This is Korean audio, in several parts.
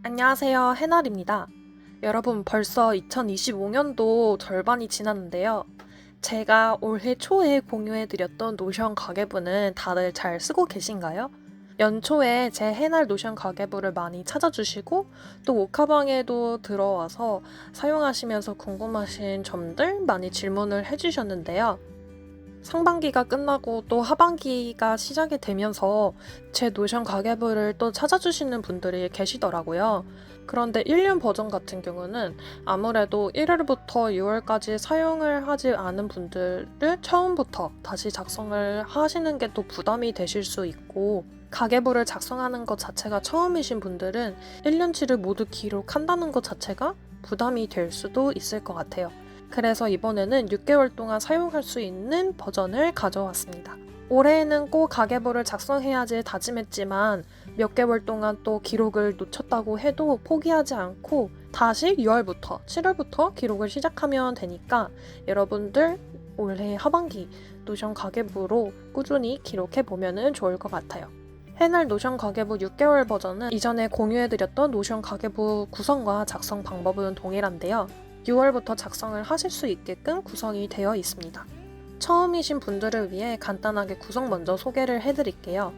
안녕하세요, 해날입니다. 여러분, 벌써 2025년도 절반이 지났는데요. 제가 올해 초에 공유해드렸던 노션 가계부는 다들 잘 쓰고 계신가요? 연초에 제 해날 노션 가계부를 많이 찾아주시고 또 모카방에도 들어와서 사용하시면서 궁금하신 점들 많이 질문을 해주셨는데요. 상반기가 끝나고 또 하반기가 시작이 되면서 제 노션 가계부를 또 찾아주시는 분들이 계시더라고요. 그런데 1년 버전 같은 경우는 아무래도 1월부터 6월까지 사용을 하지 않은 분들을 처음부터 다시 작성을 하시는 게 또 부담이 되실 수 있고, 가계부를 작성하는 것 자체가 처음이신 분들은 1년치를 모두 기록한다는 것 자체가 부담이 될 수도 있을 것 같아요. 그래서 이번에는 6개월 동안 사용할 수 있는 버전을 가져왔습니다. 올해에는 꼭 가계부를 작성해야지 다짐했지만 몇 개월 동안 또 기록을 놓쳤다고 해도 포기하지 않고 다시 6월부터 7월부터 기록을 시작하면 되니까 여러분들 올해 하반기 노션 가계부로 꾸준히 기록해보면 좋을 것 같아요. 해날 노션 가계부 6개월 버전은 이전에 공유해드렸던 노션 가계부 구성과 작성 방법은 동일한데요. 6월부터 작성을 하실 수 있게끔 구성이 되어 있습니다. 처음이신 분들을 위해 간단하게 구성 먼저 소개를 해드릴게요.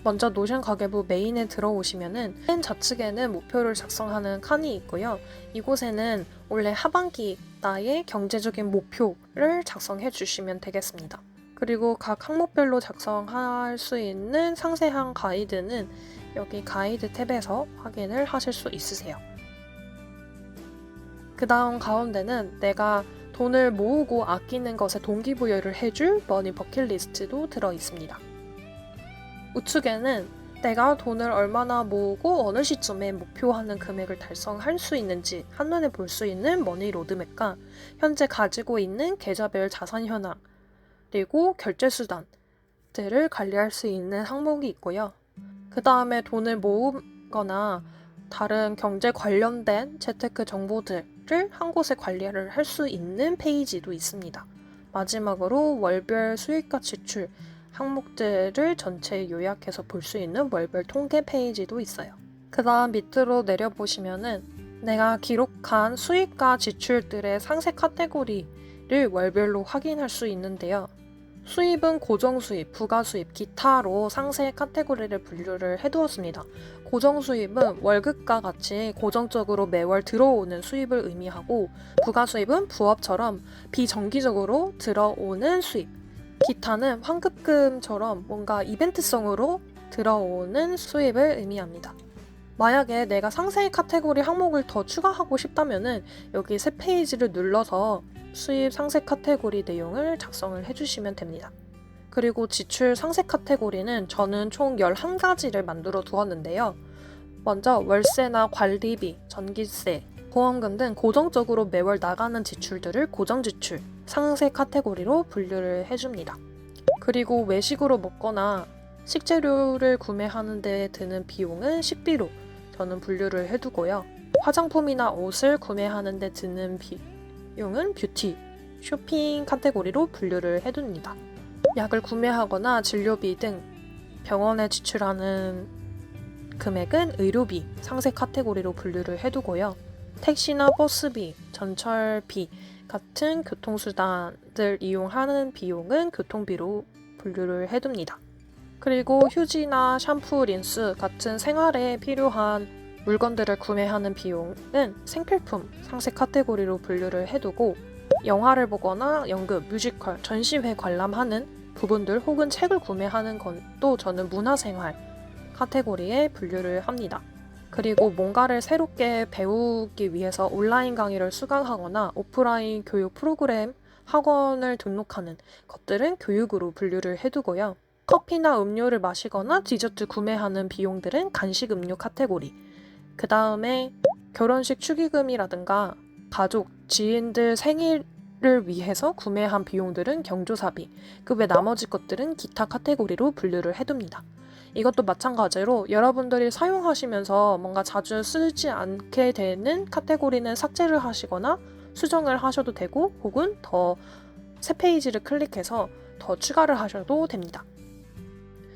먼저 노션 가계부 메인에 들어오시면은 맨 좌측에는 목표를 작성하는 칸이 있고요. 이곳에는 올해 하반기 나의 경제적인 목표를 작성해 주시면 되겠습니다. 그리고 각 항목별로 작성할 수 있는 상세한 가이드는 여기 가이드 탭에서 확인을 하실 수 있으세요. 그 다음 가운데는 내가 돈을 모으고 아끼는 것에 동기부여를 해줄 머니 버킷리스트도 들어있습니다. 우측에는 내가 돈을 얼마나 모으고 어느 시점에 목표하는 금액을 달성할 수 있는지 한눈에 볼 수 있는 머니 로드맵과 현재 가지고 있는 계좌별 자산 현황, 그리고 결제 수단들을 관리할 수 있는 항목이 있고요. 그 다음에 돈을 모으거나 다른 경제 관련된 재테크 정보들을 한 곳에 관리를 할 수 있는 페이지도 있습니다. 마지막으로 월별 수익과 지출 항목들을 전체 요약해서 볼 수 있는 월별 통계 페이지도 있어요. 그 다음 밑으로 내려보시면은 내가 기록한 수익과 지출들의 상세 카테고리를 월별로 확인할 수 있는데요. 수입은 고정수입, 부가수입, 기타로 상세 카테고리를 분류를 해두었습니다. 고정수입은 월급과 같이 고정적으로 매월 들어오는 수입을 의미하고, 부가수입은 부업처럼 비정기적으로 들어오는 수입, 기타는 환급금처럼 뭔가 이벤트성으로 들어오는 수입을 의미합니다. 만약에 내가 상세 카테고리 항목을 더 추가하고 싶다면은 여기 새 페이지를 눌러서 수입 상세 카테고리 내용을 작성을 해주시면 됩니다. 그리고 지출 상세 카테고리는 저는 총 11가지를 만들어 두었는데요. 먼저 월세나 관리비, 전기세, 보험금 등 고정적으로 매월 나가는 지출들을 고정지출 상세 카테고리로 분류를 해줍니다. 그리고 외식으로 먹거나 식재료를 구매하는 데 드는 비용은 식비로 저는 분류를 해두고요. 화장품이나 옷을 구매하는 데 드는 비용은 뷰티, 쇼핑 카테고리로 분류를 해둡니다. 약을 구매하거나 진료비 등 병원에 지출하는 금액은 의료비 상세 카테고리로 분류를 해두고요. 택시나 버스비, 전철비 같은 교통수단들 이용하는 비용은 교통비로 분류를 해둡니다. 그리고 휴지나 샴푸, 린스 같은 생활에 필요한 물건들을 구매하는 비용은 생필품 상세 카테고리로 분류를 해두고, 영화를 보거나 연극, 뮤지컬, 전시회 관람하는 부분들 혹은 책을 구매하는 것도 저는 문화생활 카테고리에 분류를 합니다. 그리고 뭔가를 새롭게 배우기 위해서 온라인 강의를 수강하거나 오프라인 교육 프로그램 학원을 등록하는 것들은 교육으로 분류를 해두고요. 커피나 음료를 마시거나 디저트 구매하는 비용들은 간식 음료 카테고리, 그 다음에 결혼식 축의금이라든가 가족, 지인들 생일을 위해서 구매한 비용들은 경조사비, 그 외 나머지 것들은 기타 카테고리로 분류를 해둡니다. 이것도 마찬가지로 여러분들이 사용하시면서 뭔가 자주 쓰지 않게 되는 카테고리는 삭제를 하시거나 수정을 하셔도 되고, 혹은 더 새 페이지를 클릭해서 더 추가를 하셔도 됩니다.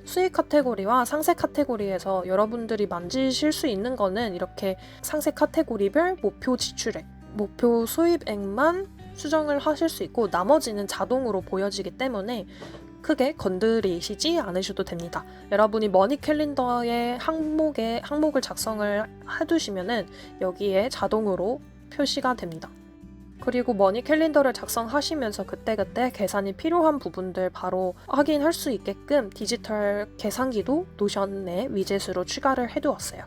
수익 카테고리와 상세 카테고리에서 여러분들이 만지실 수 있는 거는 이렇게 상세 카테고리별 목표 지출액, 목표 수입액만 수정을 하실 수 있고 나머지는 자동으로 보여지기 때문에 크게 건드리시지 않으셔도 됩니다. 여러분이 머니 캘린더의 항목을 작성을 해두시면은 여기에 자동으로 표시가 됩니다. 그리고 머니 캘린더를 작성하시면서 그때그때 계산이 필요한 부분들 바로 확인할 수 있게끔 디지털 계산기도 노션에 위젯으로 추가를 해두었어요.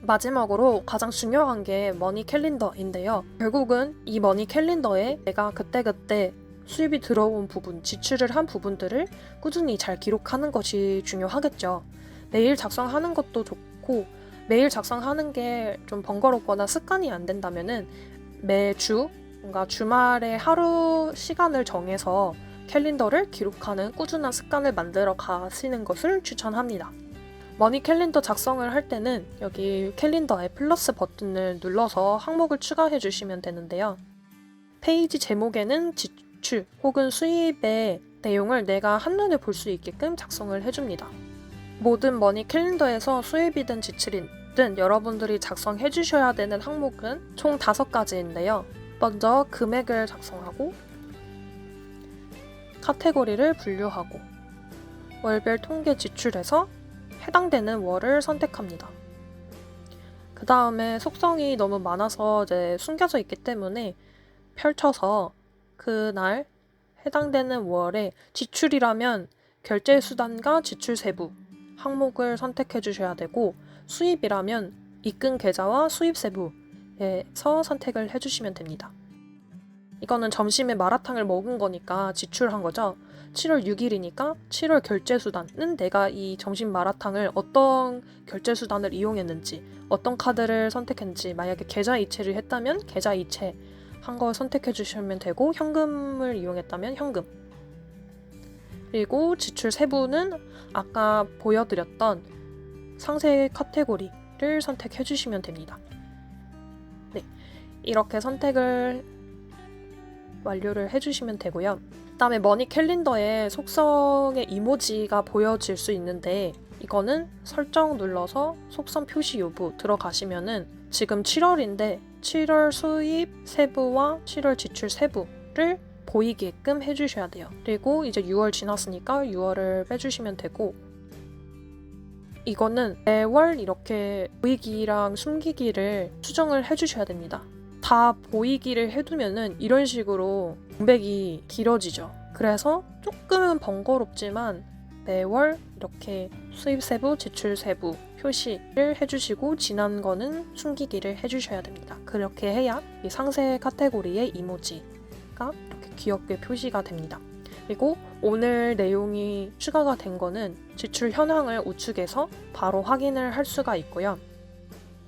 마지막으로 가장 중요한 게 머니 캘린더인데요. 결국은 이 머니 캘린더에 내가 그때그때 수입이 들어온 부분, 지출을 한 부분들을 꾸준히 잘 기록하는 것이 중요하겠죠. 매일 작성하는 것도 좋고 매일 작성하는 게 좀 번거롭거나 습관이 안 된다면은 매주 뭔가 주말에 하루 시간을 정해서 캘린더를 기록하는 꾸준한 습관을 만들어 가시는 것을 추천합니다. 머니 캘린더 작성을 할 때는 여기 캘린더에 플러스 버튼을 눌러서 항목을 추가해 주시면 되는데요. 페이지 제목에는 지출 혹은 수입의 내용을 내가 한눈에 볼 수 있게끔 작성을 해줍니다. 모든 머니 캘린더에서 수입이든 지출이든 여러분들이 작성해 주셔야 되는 항목은 총 5가지인데요. 먼저 금액을 작성하고 카테고리를 분류하고 월별 통계 지출에서 해당되는 월을 선택합니다. 그 다음에 속성이 너무 많아서 이제 숨겨져 있기 때문에 펼쳐서 그날 해당되는 월에 지출이라면 결제 수단과 지출 세부 항목을 선택해 주셔야 되고 수입이라면 입금 계좌와 수입 세부에서 선택을 해주시면 됩니다. 이거는 점심에 마라탕을 먹은 거니까 지출한 거죠. 7월 6일이니까 7월 결제 수단은 내가 이 점심 마라탕을 어떤 결제 수단을 이용했는지 어떤 카드를 선택했는지 만약에 계좌 이체를 했다면 계좌 이체 한 거 선택해 주시면 되고 현금을 이용했다면 현금 그리고 지출 세부는 아까 보여드렸던 상세 카테고리를 선택해 주시면 됩니다. 네, 이렇게 선택을 완료를 해주시면 되고요. 그 다음에 머니 캘린더에 속성의 이모지가 보여질 수 있는데 이거는 설정 눌러서 속성 표시 여부 들어가시면은 지금 7월인데 7월 수입 세부와 7월 지출 세부를 보이게끔 해주셔야 돼요. 그리고 이제 6월 지났으니까 6월을 빼주시면 되고 이거는 매월 이렇게 보이기랑 숨기기를 수정을 해주셔야 됩니다. 다 보이기를 해두면은 이런 식으로 공백이 길어지죠. 그래서 조금은 번거롭지만 매월 이렇게 수입 세부, 지출 세부 표시를 해주시고 지난 거는 숨기기를 해주셔야 됩니다. 그렇게 해야 이 상세 카테고리의 이모지가 이렇게 귀엽게 표시가 됩니다. 그리고 오늘 내용이 추가가 된 거는 지출 현황을 우측에서 바로 확인을 할 수가 있고요.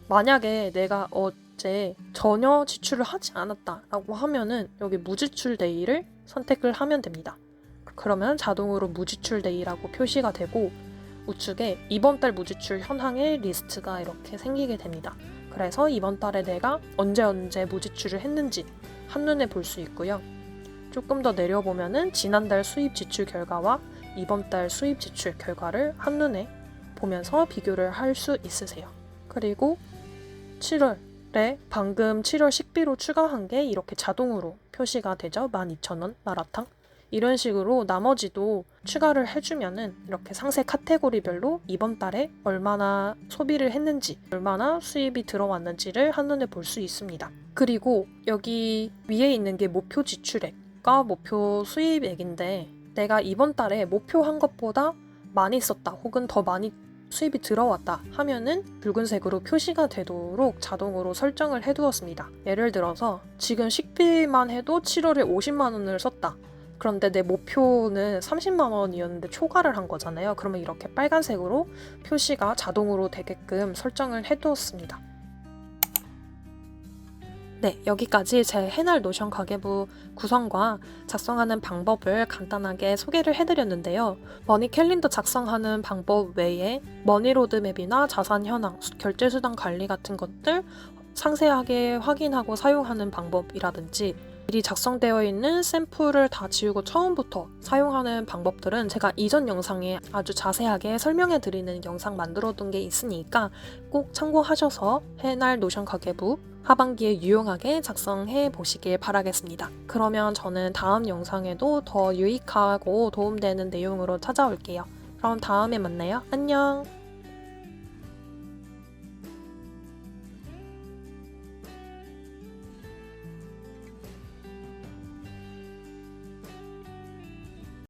만약에 내가 어제 전혀 지출을 하지 않았다라고 하면은 여기 무지출 데이를 선택을 하면 됩니다. 그러면 자동으로 무지출 데이라고 표시가 되고 우측에 이번 달 무지출 현황의 리스트가 이렇게 생기게 됩니다. 그래서 이번 달에 내가 언제 무지출을 했는지 한눈에 볼 수 있고요. 조금 더 내려보면은 지난달 수입 지출 결과와 이번 달 수입 지출 결과를 한눈에 보면서 비교를 할 수 있으세요. 그리고 7월에 방금 7월 식비로 추가한 게 이렇게 자동으로 표시가 되죠. 12,000원 마라탕. 이런 식으로 나머지도 추가를 해주면은 이렇게 상세 카테고리별로 이번 달에 얼마나 소비를 했는지, 얼마나 수입이 들어왔는지를 한눈에 볼 수 있습니다. 그리고 여기 위에 있는 게 목표 지출액과 목표 수입액인데 내가 이번 달에 목표한 것보다 많이 썼다 혹은 더 많이 수입이 들어왔다 하면은 붉은색으로 표시가 되도록 자동으로 설정을 해두었습니다. 예를 들어서 지금 식비만 해도 7월에 50만 원을 썼다. 그런데 내 목표는 30만 원이었는데 초과를 한 거잖아요. 그러면 이렇게 빨간색으로 표시가 자동으로 되게끔 설정을 해두었습니다. 네, 여기까지 제 해날 노션 가계부 구성과 작성하는 방법을 간단하게 소개를 해드렸는데요. 머니 캘린더 작성하는 방법 외에 머니 로드맵이나 자산 현황, 결제 수단 관리 같은 것들 상세하게 확인하고 사용하는 방법이라든지 미리 작성되어 있는 샘플을 다 지우고 처음부터 사용하는 방법들은 제가 이전 영상에 아주 자세하게 설명해 드리는 영상 만들어 둔 게 있으니까 꼭 참고하셔서 해날 노션 가계부 하반기에 유용하게 작성해 보시길 바라겠습니다. 그러면 저는 다음 영상에도 더 유익하고 도움되는 내용으로 찾아올게요. 그럼 다음에 만나요. 안녕!